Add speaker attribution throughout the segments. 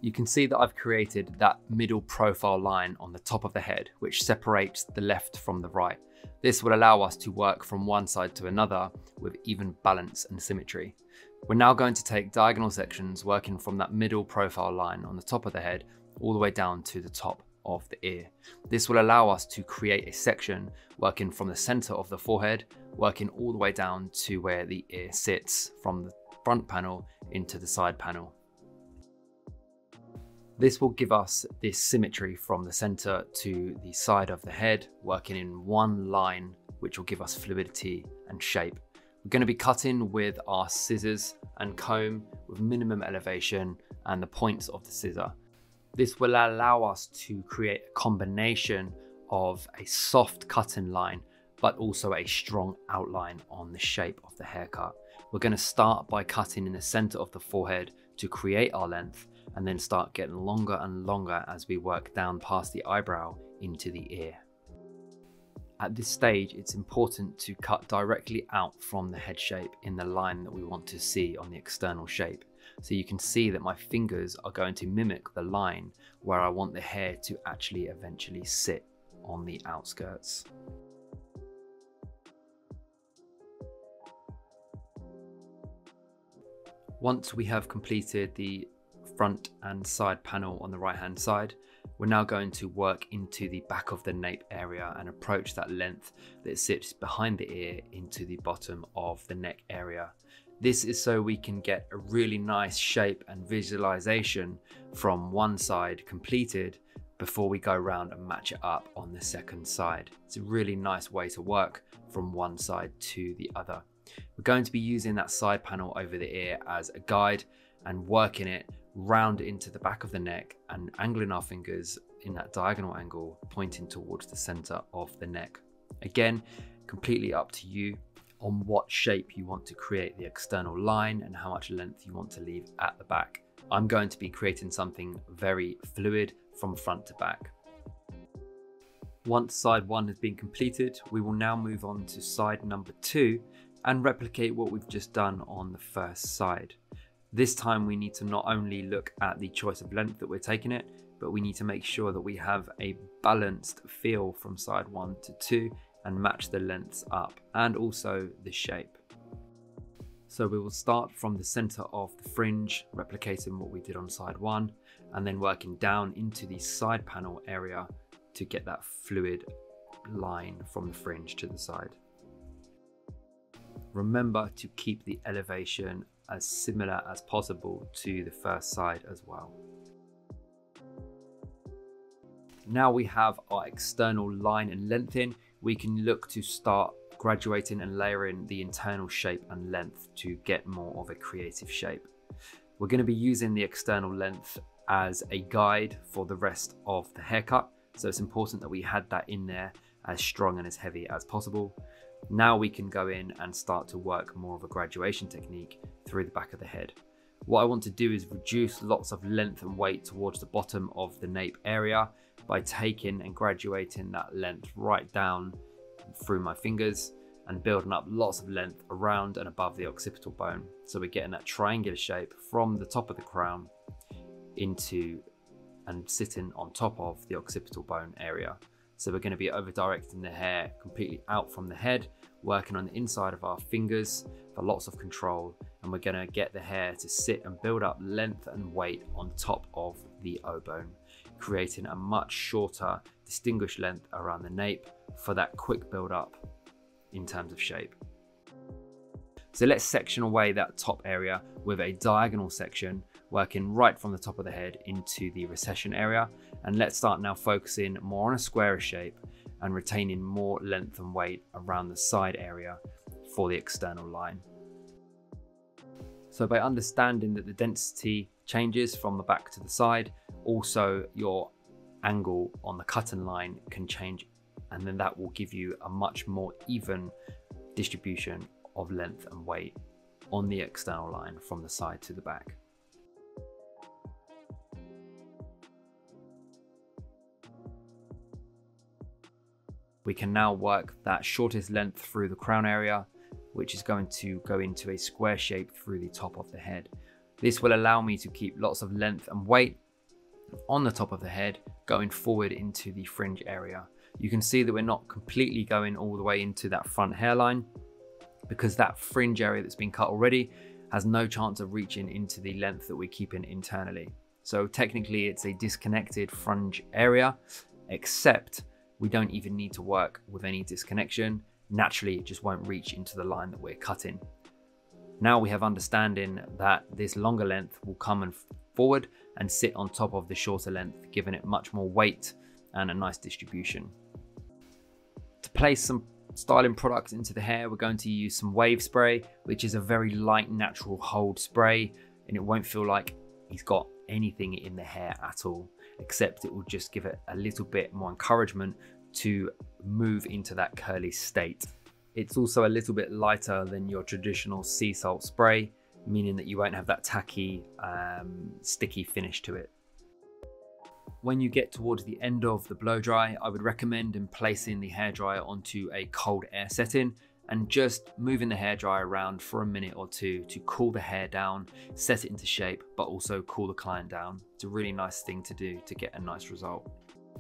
Speaker 1: You can see that I've created that middle profile line on the top of the head, which separates the left from the right. This will allow us to work from one side to another with even balance and symmetry. We're now going to take diagonal sections working from that middle profile line on the top of the head all the way down to the top of the ear. This will allow us to create a section working from the center of the forehead, working all the way down to where the ear sits from the front panel into the side panel. This will give us this symmetry from the center to the side of the head, working in one line, which will give us fluidity and shape. We're going to be cutting with our scissors and comb with minimum elevation and the points of the scissor. This will allow us to create a combination of a soft cutting line, but also a strong outline on the shape of the haircut. We're going to start by cutting in the center of the forehead to create our length, and then start getting longer and longer as we work down past the eyebrow into the ear. At this stage, it's important to cut directly out from the head shape in the line that we want to see on the external shape. So you can see that my fingers are going to mimic the line where I want the hair to actually eventually sit on the outskirts. Once we have completed the front and side panel on the right hand side, we're now going to work into the back of the nape area and approach that length that sits behind the ear into the bottom of the neck area. This is so we can get a really nice shape and visualization from one side completed before we go around and match it up on the second side. It's a really nice way to work from one side to the other. We're going to be using that side panel over the ear as a guide and working it round into the back of the neck and angling our fingers in that diagonal angle, pointing towards the center of the neck. Again, completely up to you on what shape you want to create the external line and how much length you want to leave at the back. I'm going to be creating something very fluid from front to back. Once side one has been completed, we will now move on to side number 2 and replicate what we've just done on the first side. This time we need to not only look at the choice of length that we're taking it, but we need to make sure that we have a balanced feel from side 1 to 2 and match the lengths up and also the shape. So we will start from the center of the fringe, replicating what we did on side 1, and then working down into the side panel area to get that fluid line from the fringe to the side. Remember to keep the elevation as similar as possible to the first side as well. Now we have our external line and length in, we can look to start graduating and layering the internal shape and length to get more of a creative shape. We're going to be using the external length as a guide for the rest of the haircut, so it's important that we had that in there as strong and as heavy as possible. Now we can go in and start to work more of a graduation technique through the back of the head. What I want to do is reduce lots of length and weight towards the bottom of the nape area by taking and graduating that length right down through my fingers and building up lots of length around and above the occipital bone. So we're getting that triangular shape from the top of the crown into and sitting on top of the occipital bone area. So we're going to be over directing the hair completely out from the head, working on the inside of our fingers for lots of control, and we're going to get the hair to sit and build up length and weight on top of the O-bone, creating a much shorter, distinguished length around the nape for that quick build up in terms of shape. So let's section away that top area with a diagonal section, working right from the top of the head into the recession area. And let's start now focusing more on a squarish shape and retaining more length and weight around the side area for the external line. So by understanding that the density changes from the back to the side, also your angle on the cutting line can change, and then that will give you a much more even distribution of length and weight on the external line from the side to the back. We can now work that shortest length through the crown area, which is going to go into a square shape through the top of the head. This will allow me to keep lots of length and weight on the top of the head, going forward into the fringe area. You can see that we're not completely going all the way into that front hairline, because that fringe area that's been cut already has no chance of reaching into the length that we're keeping internally. So technically it's a disconnected fringe area, except we don't even need to work with any disconnection. Naturally, it just won't reach into the line that we're cutting. Now we have understanding that this longer length will come forward and sit on top of the shorter length, giving it much more weight and a nice distribution. To place some styling products into the hair, we're going to use some wave spray, which is a very light natural hold spray, and it won't feel like he's got anything in the hair at all, except it will just give it a little bit more encouragement to move into that curly state. It's also a little bit lighter than your traditional sea salt spray, meaning that you won't have that tacky, sticky finish to it. When you get towards the end of the blow dry, I would recommend placing the hairdryer onto a cold air setting and just moving the hairdryer around for a minute or two to cool the hair down, set it into shape, but also cool the client down. It's a really nice thing to do to get a nice result.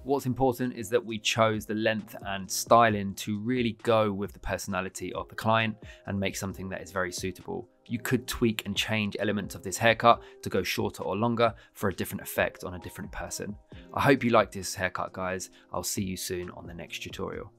Speaker 1: What's important is that we chose the length and styling to really go with the personality of the client and make something that is very suitable. You could tweak and change elements of this haircut to go shorter or longer for a different effect on a different person. I hope you like this haircut, guys. I'll see you soon on the next tutorial.